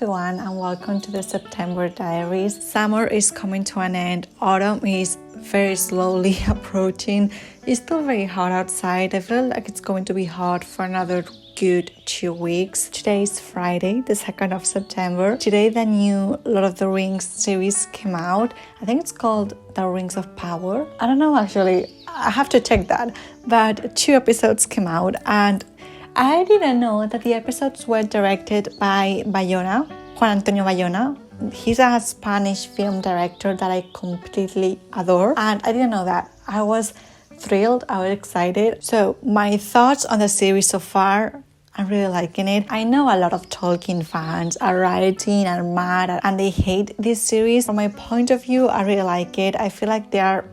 everyone and welcome to the September diaries. Summer is coming to an end. Autumn is very slowly approaching. It's still very hot outside. I feel like it's going to be hot for another good 2 weeks. Today is Friday, the 2nd of September. Today the new Lord of the Rings series came out. I think it's called The Rings of Power. I don't know actually. I have to check that. But 2 episodes came out and I didn't know that the episodes were directed by Bayona, Juan Antonio Bayona. He's a Spanish film director that I completely adore, and I didn't know that. I was thrilled, I was excited. So my thoughts on the series so far, I'm really liking it. I know a lot of Tolkien fans are writing and are mad and they hate this series. From my point of view, I really like it. I feel like they are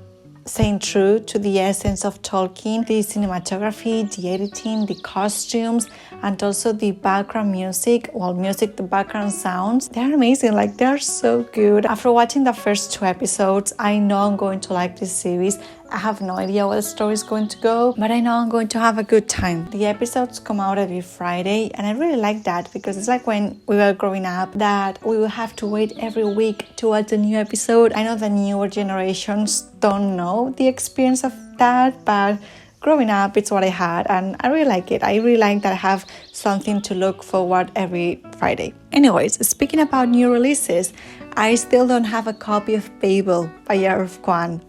staying true to the essence of Tolkien, the cinematography, the editing, the costumes, and also the background music. The background sounds, they're amazing. Like, they're so good. After watching the first 2 episodes, I know I'm going to like this series. I have no idea where the story is going to go, but I know I'm going to have a good time. The episodes come out every Friday, and I really like that because it's like when we were growing up that we will have to wait every week to watch a new episode. I know the newer generations don't know the experience of that, but growing up, it's what I had, and I really like it. I really like that I have something to look forward every Friday. Anyways, speaking about new releases, I still don't have a copy of Babel by Kuang.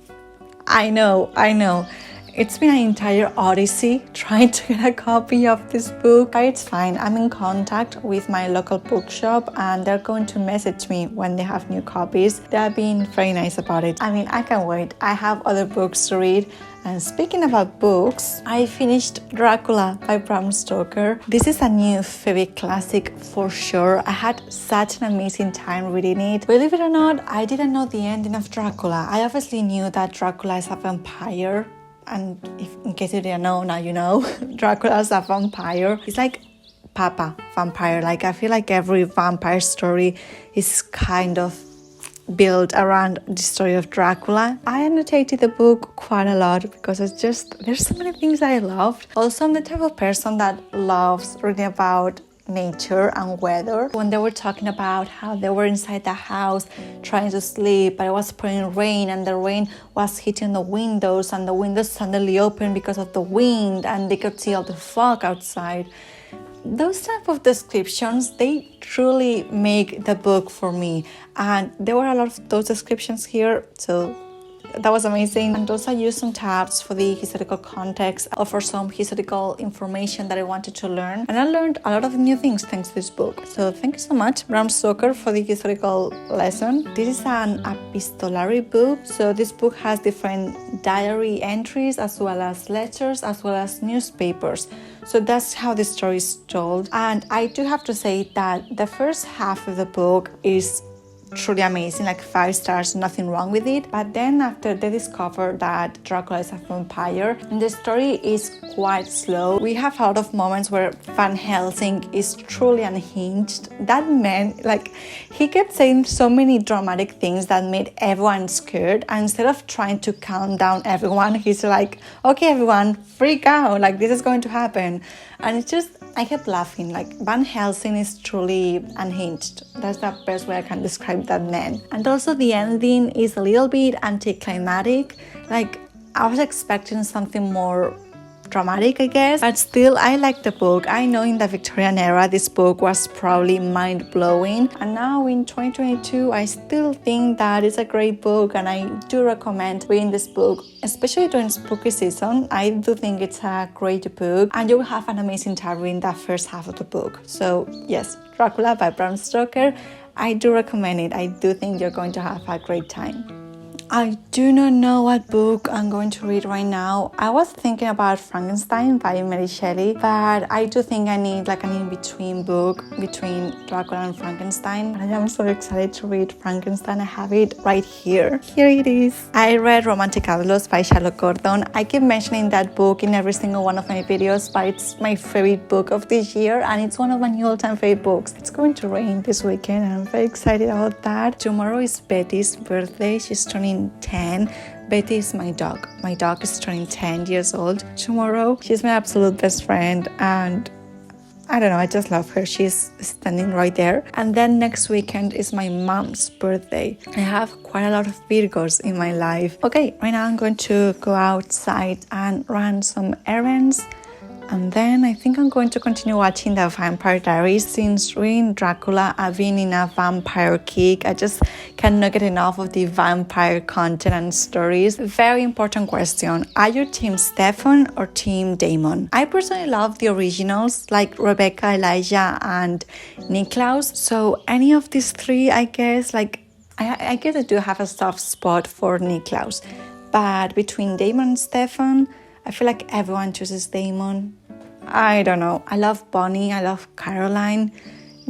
I know. It's been an entire odyssey trying to get a copy of this book, but it's fine. I'm in contact with my local bookshop and they're going to message me when they have new copies. They're being very nice about it. I mean, I can't wait. I have other books to read. And speaking about books, I finished Dracula by Bram Stoker. This is a new favorite classic for sure. I had such an amazing time reading it. Believe it or not, I didn't know the ending of Dracula. I obviously knew that Dracula is a vampire. And if, in case you didn't know, now you know. Dracula is a vampire. He's like Papa vampire. Like, I feel like every vampire story is kind of built around the story of Dracula. I annotated the book quite a lot because there's so many things that I loved. Also, I'm the type of person that loves reading about nature and weather. When they were talking about how they were inside the house trying to sleep, but it was pouring rain and the rain was hitting the windows and the windows suddenly opened because of the wind and they could see all the fog outside. Those type of descriptions, they truly make the book for me, and there were a lot of those descriptions here, so that was amazing. And also I used some tabs for the historical context or for some historical information that I wanted to learn, and I learned a lot of new things thanks to this book. So thank you so much, Bram Stoker, for the historical lesson. This is an epistolary book, so this book has different diary entries as well as letters as well as newspapers. So that's how the story is told. And I do have to say that the first half of the book is truly amazing, like 5 stars, nothing wrong with it. But then after they discover that Dracula is a vampire, and the story is quite slow. We have a lot of moments where Van Helsing is truly unhinged. That man, like, he kept saying so many dramatic things that made everyone scared, and instead of trying to calm down everyone, he's like, okay everyone, freak out, like this is going to happen. And it's just, I kept laughing. Like, Van Helsing is truly unhinged. That's the best way I can describe that man. And also the ending is a little bit anticlimactic. Like, I was expecting something more dramatic, I guess, but still I like the book. I know in the Victorian era this book was probably mind-blowing, and now in 2022 I still think that it's a great book, and I do recommend reading this book, especially during spooky season. I do think it's a great book, and you will have an amazing time reading that first half of the book. So yes, Dracula by Bram Stoker, I do recommend it. I do think you're going to have a great time. I do not know what book I'm going to read right now. I was thinking about Frankenstein by Mary Shelley, but I do think I need like an in-between book between Dracula and Frankenstein. I am so excited to read Frankenstein. I have it right here. Here it is. I read Romantic Outlaws by Charlotte Gordon. I keep mentioning that book in every single one of my videos, but it's my favorite book of this year, and it's one of my new all-time favorite books. It's going to rain this weekend, and I'm very excited about that. Tomorrow is Betty's birthday. She's turning 10. Betty is my dog. My dog is turning 10 years old tomorrow. She's my absolute best friend, and I don't know, I just love her. She's standing right there. And then next weekend is my mom's birthday. I have quite a lot of Virgos in my life. Okay, right now I'm going to go outside and run some errands. And then I think I'm going to continue watching the Vampire Diaries. Since reading Dracula, I've been in a vampire kick. I just cannot get enough of the vampire content and stories. Very important question. Are you team Stefan or team Damon? I personally love the originals like Rebecca, Elijah, and Niklaus. So any of these three, I guess, I guess I do have a soft spot for Niklaus. But between Damon and Stefan, I feel like everyone chooses Damon. I don't know. I love Bonnie. I love Caroline.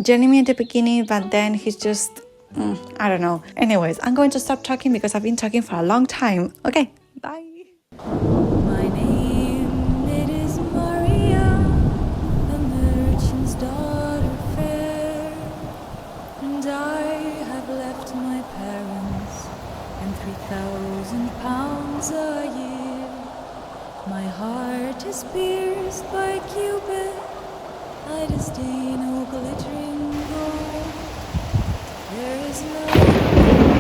Jeremy at the beginning, but then he's just, I don't know. Anyways, I'm going to stop talking because I've been talking for a long time. Okay, bye. My name, it is Maria, a merchant's daughter fair, and I have left my parents and 3,000 pounds a year. My heart is pierced by Cupid, I disdain no glittering gold. There is nothing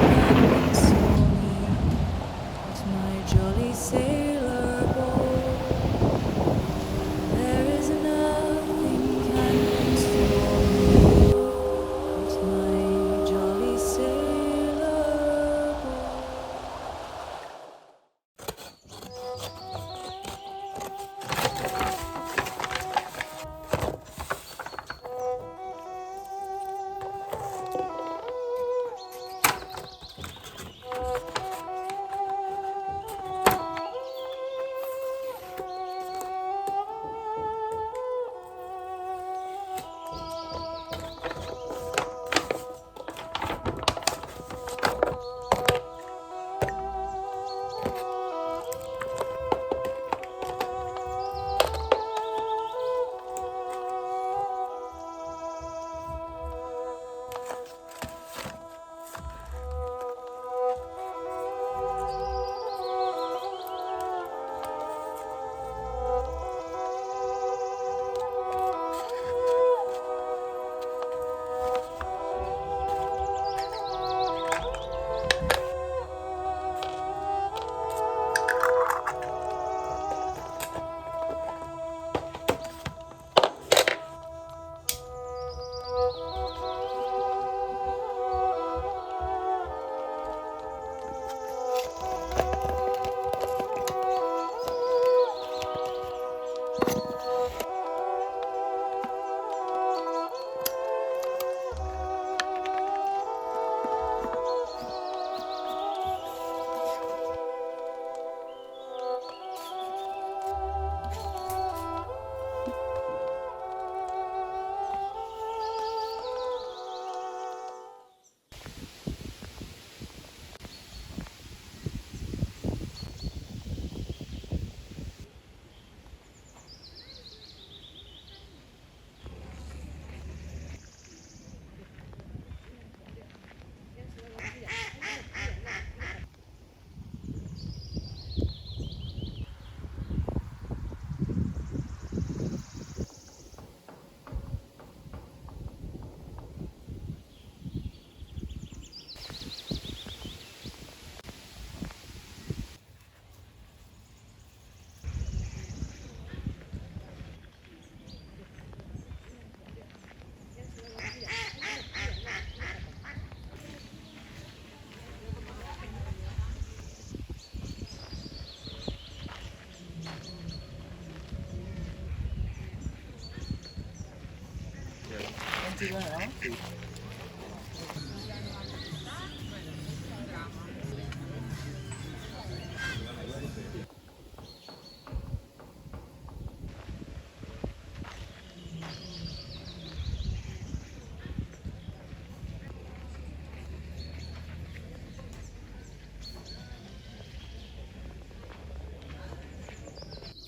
that console me but my jolly sailor bold. There is nothing can console me but my jolly sailor bold.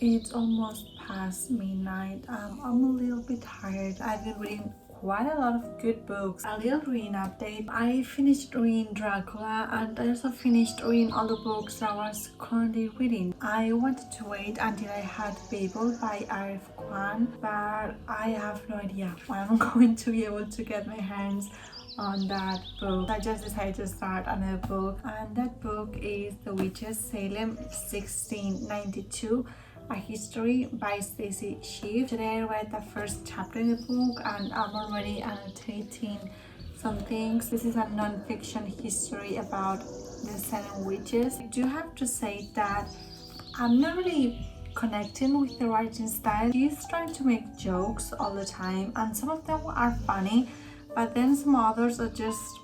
It's almost past midnight. I'm a little bit tired. I've been reading quite a lot of good books. A little reading update. I finished reading Dracula and I also finished reading all the books that I was currently reading. I wanted to wait until I had Babel by Kuang, but I have no idea when I'm going to be able to get my hands on that book. I just decided to start another book, and that book is The Witches, Salem 1692, A History by Stacy, Schiff. Today I read the first chapter in the book and I'm already annotating some things. This is a non-fiction history about the Salem witches. I do have to say that I'm not really connecting with the writing style. She's trying to make jokes all the time and some of them are funny, but then some others are just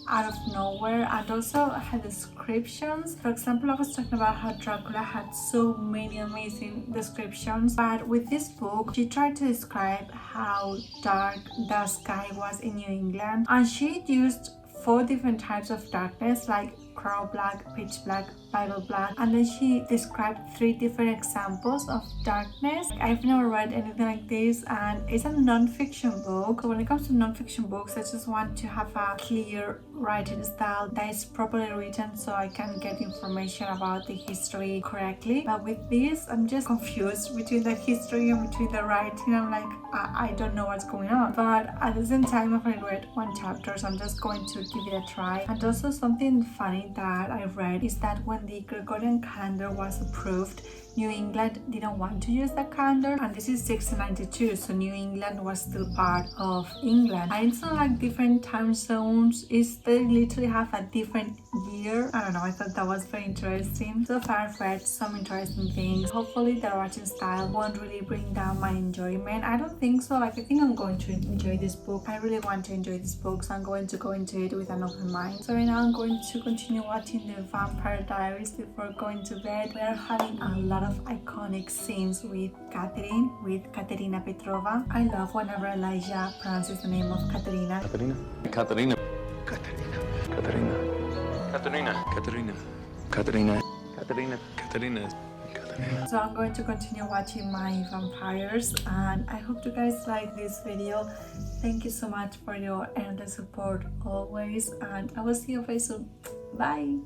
out of nowhere. And also her descriptions. For example, I was talking about how Dracula had so many amazing descriptions, but with this book she tried to describe how dark the sky was in New England, and she used 4 different types of darkness, like crow black, pitch black, Bible black, and then she described 3 different examples of darkness. I've never read anything like this, and it's a non-fiction book. So when it comes to non-fiction books, I just want to have a clear writing style that is properly written so I can get information about the history correctly. But with this, I'm just confused between the history and between the writing. I'm like, I don't know what's going on. But at the same time, I've only read 1 chapter, so I'm just going to give it a try. And also something funny that I read is that when the Gregorian calendar was approved, New England didn't want to use that calendar, and this is 1692, so New England was still part of England. And it's not like different time zones, they literally have a different year. I don't know, I thought that was very interesting. So far I've read some interesting things. Hopefully the writing style won't really bring down my enjoyment. I don't think so. I think I'm going to enjoy this book. I really want to enjoy this book, so I'm going to go into it with an open mind. So right now I'm going to continue watching the Vampire Diaries before going to bed. We are having a lot of iconic scenes with Katerina Petrova. I love whenever Elijah pronounces the name of Katerina. Katerina. So I'm going to continue watching my vampires, and I hope you guys like this video. Thank you so much for your endless support always, and I will see you very soon. Bye.